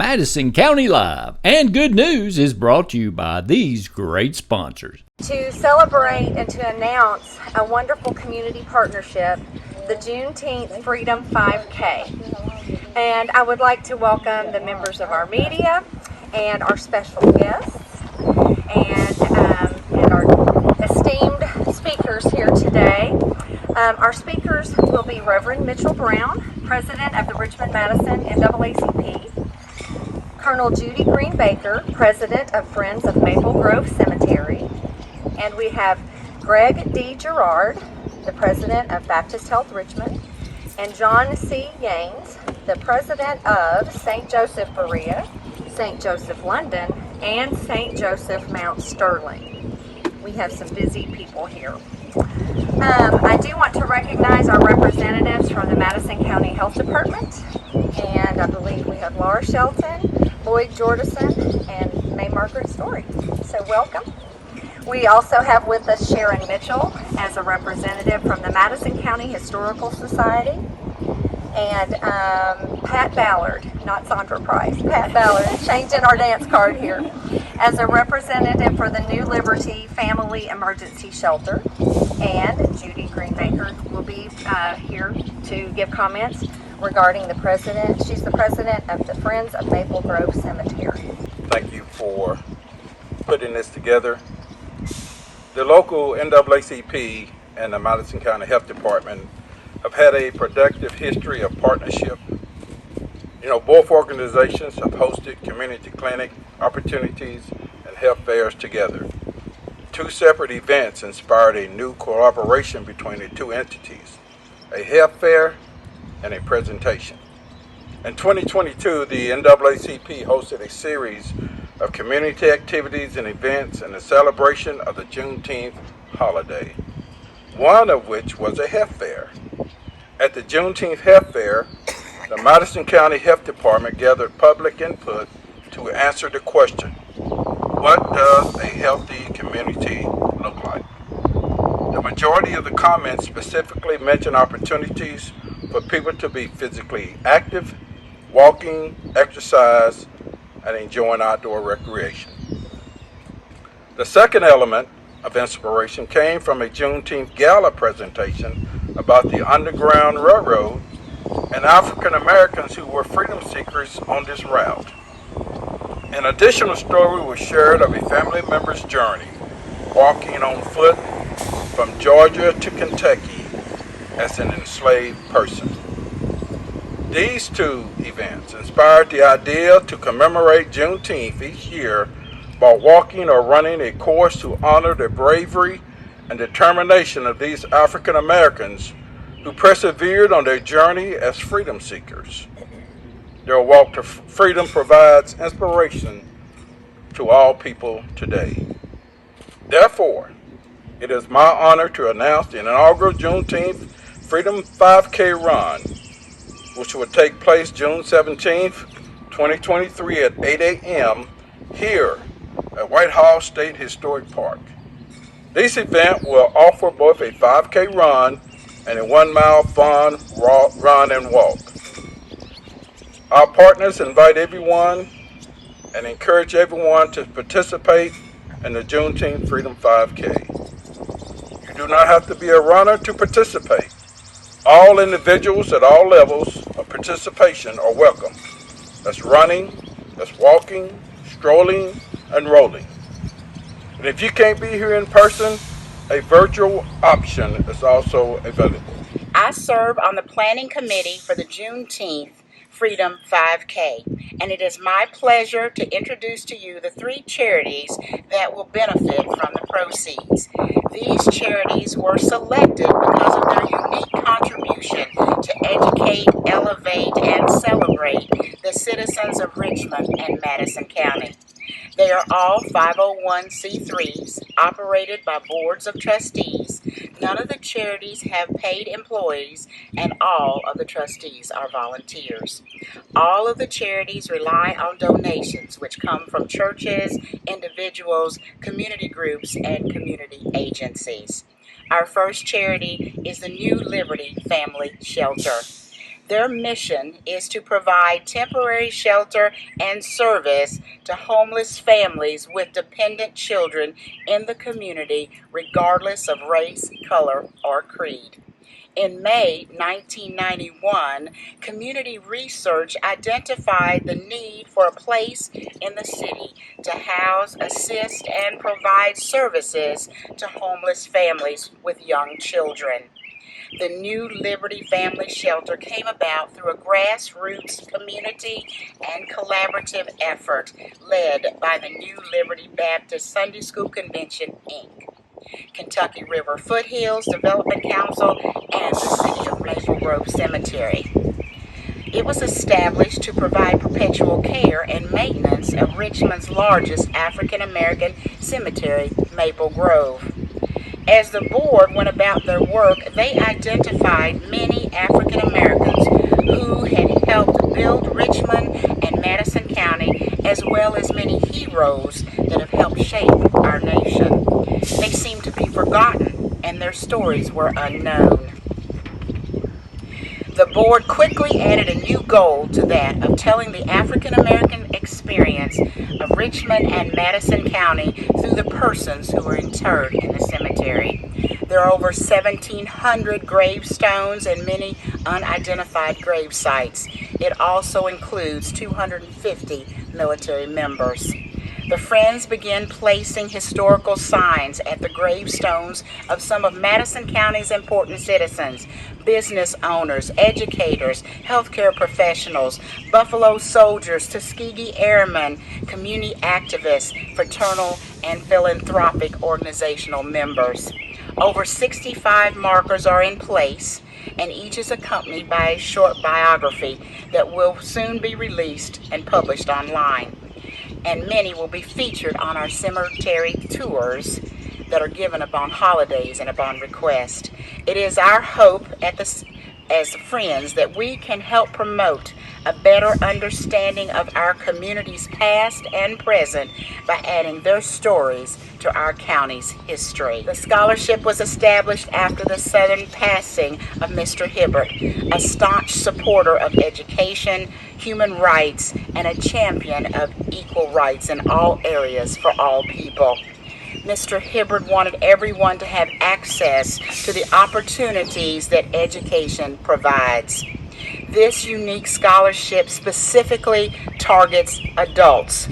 Madison County Live. And good news is brought to you by these great sponsors. To celebrate and to announce a wonderful community partnership, the Juneteenth Freedom 5K. And I would like to welcome the members of our media and our special guests and our esteemed speakers here today. Our speakers will be Reverend Mitchell Brown, President of the Richmond-Madison NAACP, Colonel Judy Green Baker, President of Friends of Maple Grove Cemetery, and we have Greg D. Gerard, the President of Baptist Health Richmond, and John C. Yanes, the President of St. Joseph Berea, St. Joseph London, and St. Joseph Mount Sterling. We have some busy people here. I do want to recognize our representatives from the Madison County Health Department, and I believe we have Laura Shelton, Lloyd Jordison, and May Margaret Story. So welcome. We also have with us Sharon Mitchell as a representative from the Madison County Historical Society, and Pat Ballard, not Sandra Price, Pat Ballard, changing our dance card here, as a representative for the New Liberty Family Emergency Shelter. And Judy Greenbaker will be here to give comments regarding the president. She's the president of the Friends of Maple Grove Cemetery. Thank you for putting this together. The local NAACP and the Madison County Health Department have had a productive history of partnership. Both organizations have hosted community clinic opportunities and health fairs together. Two separate events inspired a new cooperation between the two entities, a health fair and a presentation. In 2022, the NAACP hosted a series of community activities and events in the celebration of the Juneteenth holiday, one of which was a health fair. At the Juneteenth Health Fair, the Madison County Health Department gathered public input to answer the question, what does a healthy community look like? The majority of the comments specifically mentioned opportunities for people to be physically active, walking, exercise, and enjoying outdoor recreation. The second element of inspiration came from a Juneteenth gala presentation about the Underground Railroad and African Americans who were freedom seekers on this route. An additional story was shared of a family member's journey, walking on foot from Georgia to Kentucky as an enslaved person. These two events inspired the idea to commemorate Juneteenth each year by walking or running a course to honor the bravery and determination of these African Americans who persevered on their journey as freedom seekers. Their walk to freedom provides inspiration to all people today. Therefore, it is my honor to announce the inaugural Juneteenth Freedom 5K Run, which will take place June 17th, 2023 at 8 a.m. here at Whitehall State Historic Park. This event will offer both a 5K run and a 1-mile fun run and walk. Our partners invite everyone and encourage everyone to participate in the Juneteenth Freedom 5K. You do not have to be a runner to participate. All individuals at all levels of participation are welcome. That's running, that's walking, strolling, and rolling. And if you can't be here in person, a virtual option is also available. I serve on the planning committee for the Juneteenth Freedom 5K, and it is my pleasure to introduce to you the three charities that will benefit from the proceeds. These charities were selected because of their unique contribution to educate, elevate, and celebrate the citizens of Richmond and Madison County. They are all 501c3s operated by boards of trustees. None of the charities have paid employees, and all of the trustees are volunteers. All of the charities rely on donations which come from churches, individuals, community groups, and community agencies. Our first charity is the New Liberty Family Shelter. Their mission is to provide temporary shelter and service to homeless families with dependent children in the community, regardless of race, color, or creed. In May 1991, community research identified the need for a place in the city to house, assist, and provide services to homeless families with young children. The New Liberty Family Shelter came about through a grassroots community and collaborative effort led by the New Liberty Baptist Sunday School Convention, Inc., Kentucky River Foothills Development Council, and the City of Maple Grove Cemetery. It was established to provide perpetual care and maintenance of Richmond's largest African American cemetery, Maple Grove. As the board went about their work, they identified many African Americans who had helped build Richmond and Madison County, as well as many heroes that have helped shape our nation. They seemed to be forgotten, and their stories were unknown. The board quickly added a new goal to that of telling the African American experience of Richmond and Madison County through the persons who were interred in the cemetery. There are over 1,700 gravestones and many unidentified grave sites. It also includes 250 military members. The Friends began placing historical signs at the gravestones of some of Madison County's important citizens, business owners, educators, healthcare professionals, Buffalo soldiers, Tuskegee airmen, community activists, fraternal and philanthropic organizational members. Over 65 markers are in place, and each is accompanied by a short biography that will soon be released and published online. And many will be featured on our cemetery tours that are given upon holidays and upon request. It is our hope as Friends that we can help promote a better understanding of our community's past and present by adding their stories to our county's history. The scholarship was established after the sudden passing of Mr. Hibbert, a staunch supporter of education, human rights, and a champion of equal rights in all areas for all people. Mr. Hibbert wanted everyone to have access to the opportunities that education provides. This unique scholarship specifically targets adults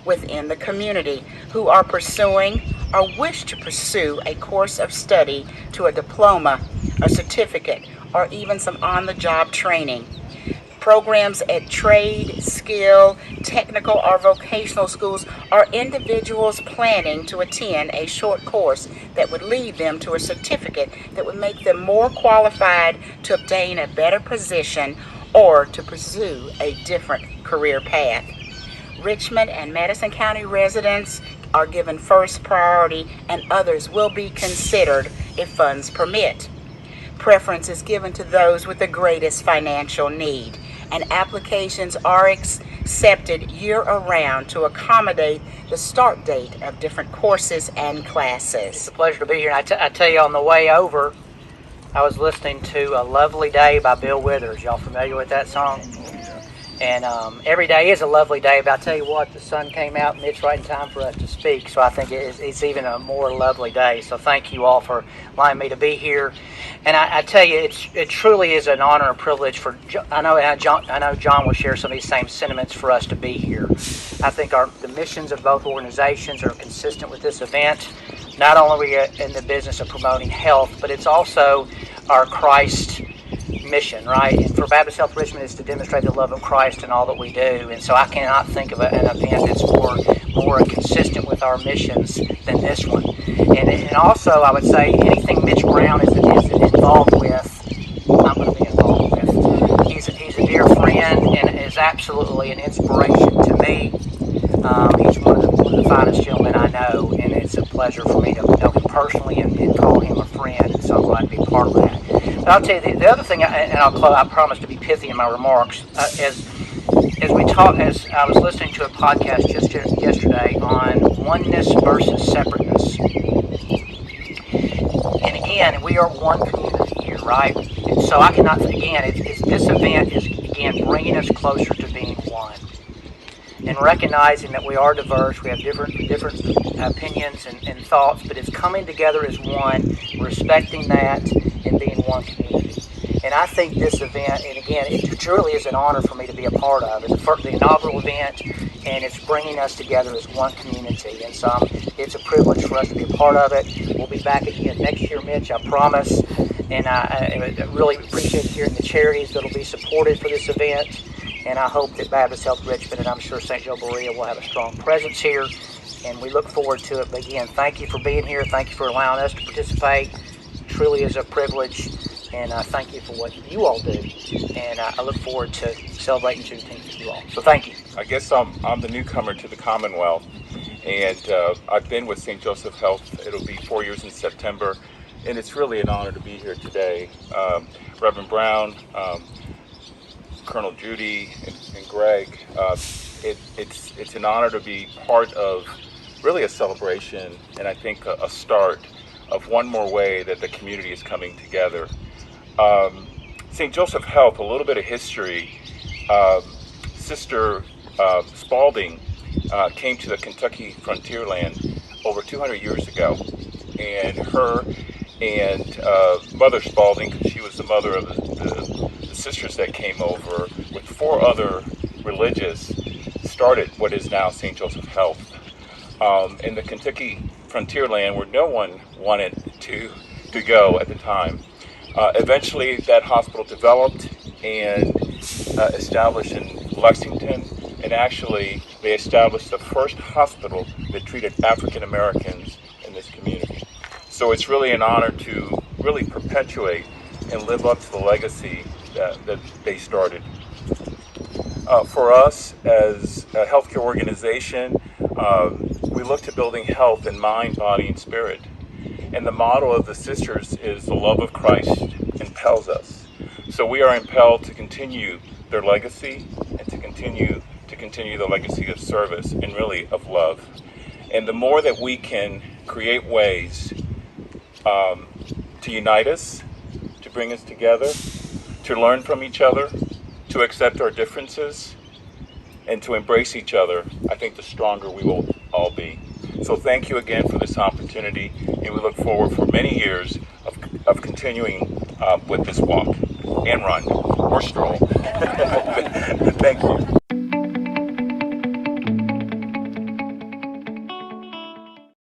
within the community who are pursuing or wish to pursue a course of study to a diploma, a certificate, or even some on-the-job training. Programs at trade, skill, technical, or vocational schools are individuals planning to attend a short course that would lead them to a certificate that would make them more qualified to obtain a better position or to pursue a different career path. Richmond and Madison County residents are given first priority, and others will be considered if funds permit. Preference is given to those with the greatest financial need, and applications are accepted year-round to accommodate the start date of different courses and classes. It's a pleasure to be here. I tell you, on the way over, I was listening to A Lovely Day by Bill Withers. Y'all familiar with that song? And every day is a lovely day, but I tell you what, the sun came out and it's right in time for us to speak, so I think it's even a more lovely day. So thank you all for allowing me to be here. And I tell you, it truly is an honor and privilege for, I know John will share some of these same sentiments for us to be here. I think the missions of both organizations are consistent with this event. Not only are we in the business of promoting health, but it's also our Christ mission, right? And for Baptist Health Richmond, is to demonstrate the love of Christ in all that we do. And so I cannot think of an event that's more consistent with our missions than this one. And also, I would say anything Mitch Brown is involved with, I'm going to be involved with. He's a dear friend and is absolutely an inspiration to me. He's one of the finest gentlemen I know, and it's a pleasure for me to know him personally and call him a friend. And so I'm glad to be part of that. But I'll tell you the other thing, and I promise to be pithy in my remarks, as I was listening to a podcast just yesterday on oneness versus separateness. And again, we are one community here, right? And so I cannot, again, this event is, again, bringing us closer to being one. And recognizing that we are diverse, we have different opinions and thoughts, but it's coming together as one, respecting that, and being one community. And I think this event, and again, it truly is an honor for me to be a part of. It's the inaugural event, and it's bringing us together as one community. And so it's a privilege for us to be a part of it. We'll be back again next year, Mitch, I promise. And I really appreciate hearing the charities that will be supported for this event. And I hope that Baptist Health Richmond and I'm sure St. Joe Berea will have a strong presence here. And we look forward to it. But again, thank you for being here. Thank you for allowing us to participate. It truly is a privilege. And thank you for what you all do. And I look forward to celebrating Juneteenth with you all. So thank you. I guess I'm the newcomer to the Commonwealth. And I've been with St. Joseph Health. It'll be 4 years in September. And it's really an honor to be here today. Reverend Brown, Colonel Judy, and Greg, it's an honor to be part of really a celebration, and I think a start of one more way that the community is coming together. St. Joseph Health, a little bit of history. Sister Spalding came to the Kentucky frontierland over 200 years ago, and her and Mother Spalding, she was the mother of the sisters that came over, with 4 other religious, started what is now St. Joseph Health in the Kentucky frontierland, where no one wanted to go at the time. Eventually that hospital developed and established in Lexington, and actually they established the first hospital that treated African Americans in this community. So it's really an honor to really perpetuate and live up to the legacy that they started. For us as a healthcare organization, we look to building health in mind, body, and spirit. And the motto of the sisters is the love of Christ impels us. So we are impelled to continue their legacy and to continue the legacy of service and really of love. And the more that we can create ways to unite us, to bring us together, to learn from each other, to accept our differences, and to embrace each other, I think the stronger we will all be. So thank you again for this opportunity, and we look forward for many years of continuing with this walk and run or stroll. Thank you.